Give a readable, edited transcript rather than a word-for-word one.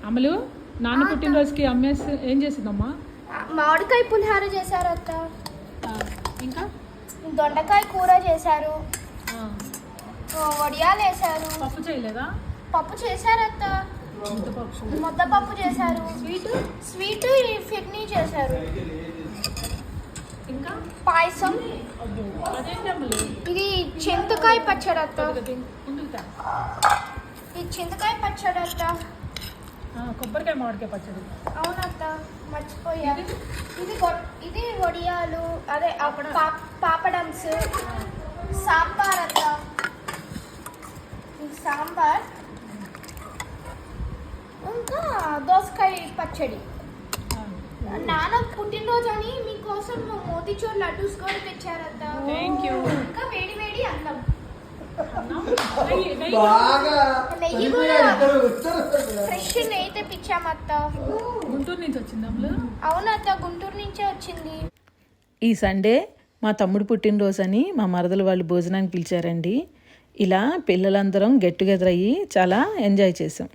అమలు నాన్న పుట్టినరోజుకి అమ్మేసి ఏం చేసిందమ్మా? మామిడికాయ పులిహార చేశారు అత్త. ఇంకా దొండకాయ కూర చేశారు, వడియాలు వేశారు. పప్పు చేయలేదా? పప్పు చేశారు అత్త, ముద్దపప్పు చేశారు. స్వీట్ ఫిర్నీ చేశారు. ఇంకా పాయసం. అదేంటి అమలు? ఇది చింతకాయ పచ్చడి అత్త. ముందుకుతా. ఇది చింతకాయ పచ్చడి అత్త. కొబ్బరికాయ మామిడికాయ పచ్చడి. అవునత్త, మర్చిపోయా. ఇది వడియాలు, అదే పాపడమ్స్. సాంబార్ అత్త, ఇది సాంబార్. ఇంకా దోసకాయ పచ్చడి. నాన్న పుట్టినరోజు అని మీకోసం మోతీచూర్ లడ్డూస్ కూడా తెచ్చారత్త. Thank you. ఇంకా వేడి వేడి అన్నం, నెయ్యి కూడా ఫ్రెష్ నెయ్యి తెప్పించామత్త. గుంటూరు నుంచి వచ్చింది అమలు? అవునత్త, గుంటూరు నుంచే వచ్చింది. ఈ సండే మా తమ్ముడు పుట్టినరోజు అని మా మరదలు వాళ్ళు భోజనానికి పిలిచారండి. ఇలా పిల్లలందరం గెట్ టుగెదర్ అయ్యి చాలా ఎంజాయ్ చేసాం.